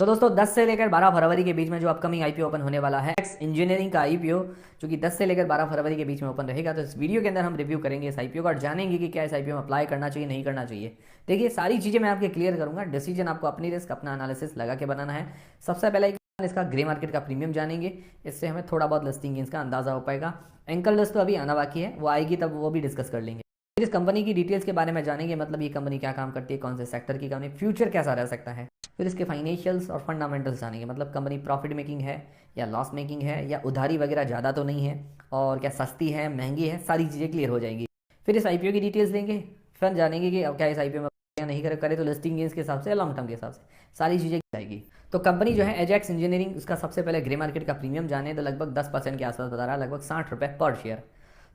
तो दोस्तों 10 से लेकर 12 फरवरी के बीच में जो अपकमिंग आईपीओ ओपन होने वाला है एक्स इंजीनियरिंग का आईपीओ, जो कि 10 से लेकर 12 फरवरी के बीच में ओपन रहेगा। तो इस वीडियो के अंदर हम रिव्यू करेंगे इस आईपीओ का और जानेंगे कि क्या इस आईपीओ में अप्लाई करना चाहिए नहीं करना चाहिए। देखिए सारी चीज़ें मैं आपके क्लियर करूंगा, डिसीजन आपको अपनी रिस्क अपना एनालिसिस लगा के बनाना है। सबसे पहले इसका ग्रे मार्केट का प्रीमियम जानेंगे, इससे हमें थोड़ा बहुत लिस्टिंग इसका अंदाजा हो पाएगा। एंकल लिस्ट तो अभी आना बाकी है, वो आएगी तब वो भी डिस्कस कर लेंगे। फिर इस कंपनी की डिटेल्स के बारे में जानेंगे, मतलब ये कंपनी क्या काम करती है, कौन से सेक्टर की कंपनी, फ्यूचर कैसा रह सकता है। फिर इसके फाइनेंशियल्स और फंडामेंटल्स जानेंगे, मतलब कंपनी प्रॉफिट मेकिंग है या लॉस मेकिंग है या उधारी वगैरह ज़्यादा तो नहीं है, और क्या सस्ती है महंगी है, सारी चीज़ें क्लियर हो जाएंगी। फिर इस आईपीओ की डिटेल्स देंगे, फिर जानेंगे कि अब क्या इस आईपीओ में या नहीं करे तो लिस्टिंग गेंस के हिसाब से, लॉन्ग टर्म के हिसाब से सारी चीज़ें जाएगी। तो कंपनी जो है एजेक्स इंजीनियरिंग, उसका सबसे पहले ग्रे मार्केट का प्रीमियम जाने तो लगभग 10% के आसपास बता रहा है, लगभग 60 रुपये पर शेयर।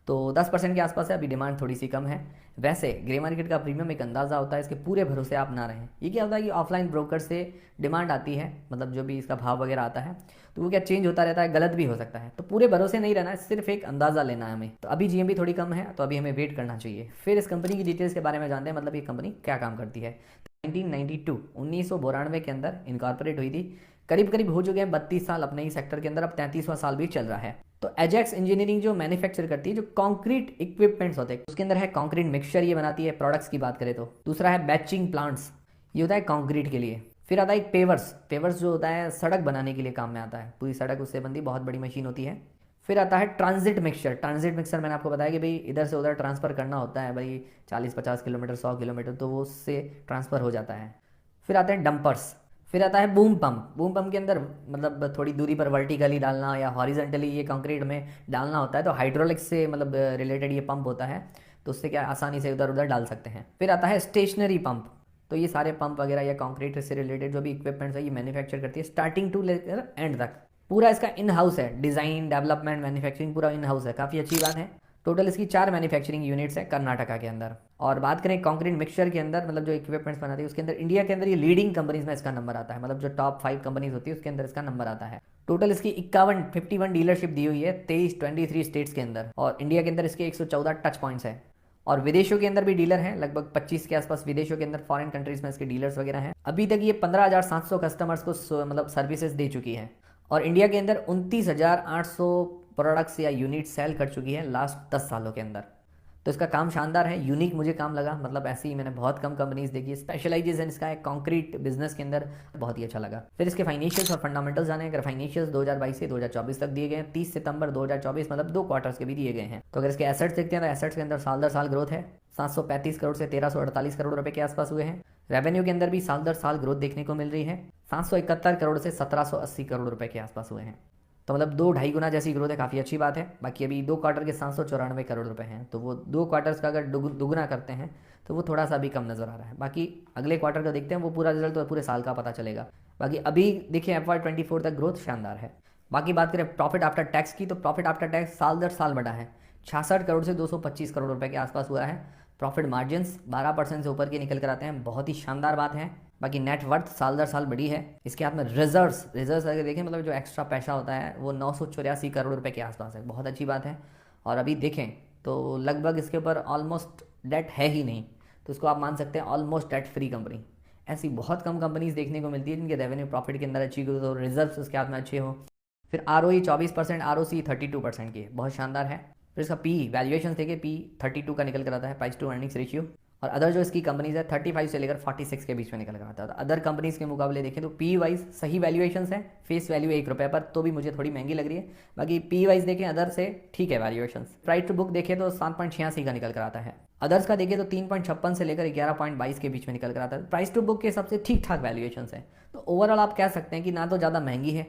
तो 10% के आसपास है, अभी डिमांड थोड़ी सी कम है। वैसे ग्रे मार्केट का प्रीमियम एक अंदाज़ा होता है, इसके पूरे भरोसे आप ना रहें। ये क्या होता है कि ऑफलाइन ब्रोकर से डिमांड आती है, मतलब जो भी इसका भाव वगैरह आता है तो वो क्या चेंज होता रहता है, गलत भी हो सकता है। तो पूरे भरोसे नहीं रहना है, सिर्फ एक अंदाज़ा लेना है हमें। तो अभी जीएमबी थोड़ी कम है तो अभी हमें वेट करना चाहिए। फिर इस कंपनी की डिटेल्स के बारे में जानते हैं, मतलब ये कंपनी क्या काम करती है। 1992 1992 के अंदर इनकॉर्पोरेट हुई थी, करीब करीब हो चुके हैं 32 साल अपने ही सेक्टर के अंदर, अब 33वां साल भी चल रहा है। तो एजेक्स इंजीनियरिंग जो मैन्युफैक्चर करती है, जो कंक्रीट इक्विपमेंट्स होते हैं, उसके अंदर है कंक्रीट मिक्सचर, ये बनाती है प्रोडक्ट्स की बात करें तो। दूसरा है बैचिंग प्लांट्स, ये होता है कंक्रीट के लिए। फिर आता है एक पेवर्स, पेवर्स जो होता है सड़क बनाने के लिए काम में आता है, पूरी सड़क उससे बनती, बहुत बड़ी मशीन होती है। फिर आता है ट्रांजिट मिक्सचर, ट्रांजिट मिक्सचर मैंने आपको बताया कि भाई इधर से उधर ट्रांसफ़र करना होता है भाई, 40-50 किलोमीटर 100 किलोमीटर, तो वो उससे ट्रांसफ़र हो जाता है। फिर आते हैं डंपर्स। फिर आता है बूम पंप, बूम पंप के अंदर मतलब थोड़ी दूरी पर वर्टिकली डालना या हॉरिजेंटली ये कंक्रीट में डालना होता है, तो हाइड्रोलिक्स से मतलब रिलेटेड ये पंप होता है, तो उससे क्या आसानी से उधर उधर डाल सकते हैं। फिर आता है स्टेशनरी पंप, तो ये सारे पंप वगैरह या कंक्रीट से रिलेटेड जो भी इक्विपमेंट्स है ये मैन्युफैक्चर करती है, स्टार्टिंग टू लेकर एंड तक। पूरा इसका इन हाउस है, डिज़ाइन डेवलपमेंट मैन्युफैक्चरिंग पूरा इन हाउस है, काफ़ी अच्छी बात है। टोटल इसकी 4 मैन्युफैक्चरिंग यूनिट्स है कर्नाटका के अंदर। और बात करें कंक्रीट मिक्सचर के अंदर, मतलब जो इक्विपमेंट्स बनाती है उसके अंदर इंडिया के अंदर ये लीडिंग कंपनीज में इसका नंबर आता है, मतलब जो टॉप 5 कंपनीज होती है उसके अंदर इसका नंबर आता है। टोटल इसकी 51 डीलरशिप दी हुई है 23 स्टेट्स के अंदर, और इंडिया के अंदर इसके 114 टच पॉइंट्स है। और विदेशों के अंदर भी डीलर हैं, लगभग 25 के आसपास विदेशों के अंदर फॉरेन कंट्रीज में इसके डीलर्स वगैरह हैं। अभी तक ये 15,700 कस्टमर्स को मतलब सर्विसेज दे चुकी है, और इंडिया के अंदर 29,800 प्रोडक्ट्स या यूनिट सेल कर चुकी है लास्ट 10 सालों के अंदर। तो इसका काम शानदार है, यूनिक मुझे काम लगा, मतलब ऐसे ही मैंने बहुत कम कंपनीज देखी है। स्पेशलाइजेशन इसका है कंक्रीट बिजनेस के अंदर, बहुत ही अच्छा लगा। फिर इसके फाइनेंशियल्स और फंडामेंटल्स जाने, अगर फाइनेंशियल्स 2022 से 2024 तक दिए गए हैं, 30 सितंबर 2024 मतलब 2 क्वार्टर्स के भी दिए गए हैं। तो अगर इसके एसेट्स देखते हैं तो एसेट्स के अंदर साल दर साल ग्रोथ है, 735 करोड़ से 1348 करोड़ रुपए के आसपास हुए हैं। रेवेन्यू के अंदर भी साल दर साल ग्रोथ देखने को मिल रही है, 771 करोड़ से 1780 करोड़ रुपए के आसपास हुए हैं। तो मतलब 2-2.5 गुना जैसी ग्रोथ है, काफ़ी अच्छी बात है। बाकी अभी 2 क्वार्टर के 794 करोड़ रुपए हैं, तो वो 2 क्वार्टर्स का अगर दुगुना करते हैं तो वो थोड़ा सा भी कम नज़र आ रहा है। बाकी अगले क्वार्टर का देखते हैं, वो पूरा रिजल्ट तो पूरे साल का पता चलेगा। बाकी अभी देखिए FY24 तक ग्रोथ शानदार है। बाकी बात करें प्रॉफिट आफ्टर टैक्स की, तो प्रॉफिट आफ्टर टैक्स साल दर साल बढ़ा है, 66 करोड़ से 225 करोड़ रुपए के आसपास हुआ है। प्रॉफिट मार्जिन्स 12% से ऊपर के निकल कर आते हैं, बहुत ही शानदार बात है। बाकी नेट वर्थ साल दर साल बढ़ी है। इसके हाथ में रिजर्व्स अगर देखें, मतलब जो एक्स्ट्रा पैसा होता है वो 984 करोड़ रुपए के आसपास है, बहुत अच्छी बात है। और अभी देखें तो लगभग इसके ऊपर ऑलमोस्ट डेट है ही नहीं, तो इसको आप मान सकते हैं ऑलमोस्ट डेट फ्री कंपनी। ऐसी बहुत कम कंपनीज देखने को मिलती है जिनके रेवेन्यू प्रॉफिट के अंदर अच्छी ग्रोथ हो, रिजर्व्स उसके हाथ में अच्छे हो। फिर ROE 24%, ROC 32% की, बहुत शानदार है। फिर इसका पी वैल्यूएशन देखे, पी 32 का निकल कर आता है, प्राइस टू अर्निंग्स रेशियो। और अदर जो इसकी कंपनीज है 35 से लेकर 46 के बीच में निकल कर आता है। तो अदर कंपनीज के मुकाबले देखें तो पी वाइज सही वैल्यूएशंस है, फेस वैल्यू 1 रुपये पर, तो भी मुझे थोड़ी महंगी लग रही है। बाकी पी वाइज देखें अदर से ठीक है वैल्यूएशंस। प्राइस टू बुक देखें तो 7.86 का निकल कर आता है। अदर्स का देखें तो 3.56 से लेकर 11.22 के बीच में निकल कर आता है। प्राइस टू बुक के सबसे ठीक ठाक वैल्यूएशंस है। तो ओवरऑल आप कह सकते हैं कि ना तो ज़्यादा महंगी है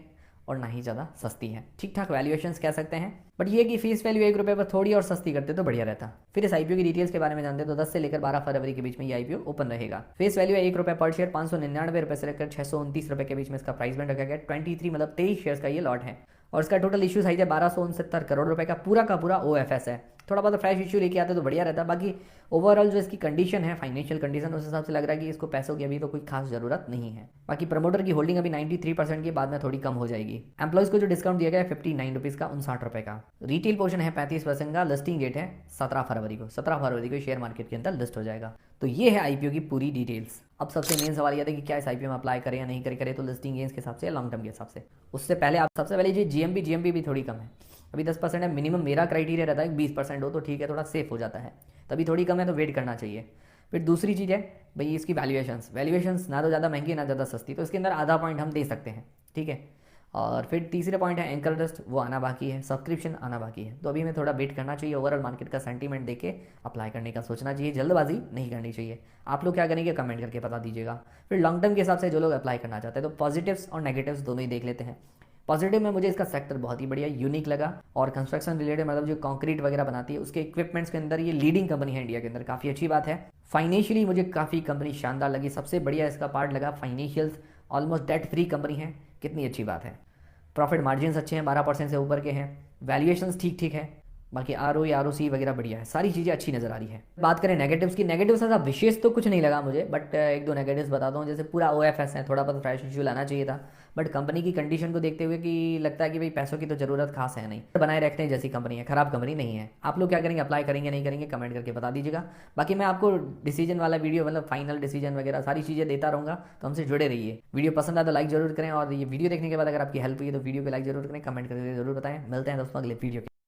और ना ही ज़्यादा सस्ती है, ठीक ठाक वैल्यूएशंस कह सकते हैं। बट ये कि फीस वैल्यू 1 रुपये पर थोड़ी और सस्ती करते तो बढ़िया रहता। फिर इस आईपीओ की डिटेल्स के बारे में जानते हैं, तो 10 से लेकर 12 फरवरी के बीच में ये आईपीओ ओपन रहेगा। फेस वैल्यू है 1 रुपये पर शेयर, 599 रुपये से लेकर 629 रुपये के बीच में इसका प्राइस बैंड रखा गया। 23 मतलब 23 शेयर्स का ये लॉट है, और इसका टोटल इशू साइज है 1269 करोड़ रुपए का पूरा OFS है। थोड़ा बहुत फ्रेश इशू लेके आते तो बढ़िया रहता। बाकी ओवरऑल जो इसकी कंडीशन है, फाइनेंशियल कंडीशन, उस हिसाब से लग रहा है कि इसको पैसों की अभी तो कोई खास जरूरत नहीं है। बाकी प्रमोटर की होल्डिंग अभी 93% की, बाद में थोड़ी कम हो जाएगी। एम्प्लॉयज को जो डिस्काउंट दिया गया है 59 रुपीज़ का, 59 रुपये का। रिटेल पोर्शन है 35% का। लिस्टिंग डेट है 17 फरवरी को। 17 फरवरी को शेयर मार्केट के अंदर लिस्ट हो जाएगा। तो ये है आईपीओ की पूरी डिटेल्स। अब सबसे मेन सवाल यह था कि क्या इस आईपीओ में अप्लाई करें या नहीं करें, तो लिस्टिंग गेंस के हिसाब से या लॉन्ग टर्म के हिसाब से। उससे पहले आप सबसे पहले जी जीएमपी भी थोड़ी कम है, अभी 10% है। मिनिमम मेरा क्राइटेरिया रहता है 20% हो तो ठीक है, थोड़ा सेफ हो जाता है। तभी थोड़ी कम है तो वेट करना चाहिए। फिर दूसरी चीज़ है भाई इसकी वैल्यूएशंस ना तो ज़्यादा महंगी ना ज़्यादा सस्ती, तो इसके अंदर आधा पॉइंट हम दे सकते हैं, ठीक है। और फिर तीसरे पॉइंट है एंकर डस्ट, वो आना बाकी है, सब्सक्रिप्शन आना बाकी है। तो अभी हमें थोड़ा वेट करना चाहिए, ओवरऑल मार्केट का सेंटीमेंट देके अप्लाई करने का सोचना चाहिए, जल्दबाजी नहीं करनी चाहिए। आप लोग क्या करेंगे कमेंट करके बता दीजिएगा। फिर लॉन्ग टर्म के हिसाब से जो लोग अप्लाई करना चाहते हैं तो पॉजिटिव्स और नेगेटिव्स दोनों ही देख लेते हैं। पॉजिटिव में मुझे इसका सेक्टर बहुत ही बढ़िया यूनिक लगा, और कंस्ट्रक्शन रिलेटेड मतलब जो कंक्रीट वगैरह बनाती है उसके इक्विपमेंट्स के अंदर ये लीडिंग कंपनी है इंडिया के अंदर, काफ़ी अच्छी बात है। फाइनेंशियली मुझे काफ़ी कंपनी शानदार लगी, सबसे बढ़िया इसका पार्ट लगा financials, almost debt free company है, कितनी अच्छी बात है। प्रॉफिट मार्जिन्स अच्छे हैं, 12% से ऊपर के हैं। वैल्यूएशंस ठीक ठीक है। बाकी आरओसी वगैरह बढ़िया है, सारी चीज़ें अच्छी नज़र आ रही है। बात करें नेगेटिव्स की, नेगेटिव्स ऐसा विशेष तो कुछ नहीं लगा मुझे, बट एक दो नेगेटिव्स बताता हूँ। जैसे पूरा ओएफएस है, थोड़ा बहुत फ्रेश इशू लाना चाहिए था, बट कंपनी की कंडीशन को देखते हुए कि लगता है कि भाई पैसों की तो ज़रूरत खास है नहीं, बनाए रखते हैं जैसी कंपनी है, खराब कंपनी नहीं है। आप लोग क्या करेंगे, अप्लाई करेंगे नहीं करेंगे, कमेंट करके बता दीजिएगा। बाकी मैं आपको डिसीजन वाला वीडियो मतलब फाइनल डिसीजन वगैरह सारी चीज़ें देता रहूँगा, तो हमसे जुड़े रहिए। वीडियो पसंद आए तो लाइक जरूर करें, और ये वीडियो देखने के बाद अगर आपकी हेल्प हुई तो वीडियो को लाइक जरूर करें, कमेंट करके जरूर बताएं। मिलते हैं दोस्तों अगले वीडियो के।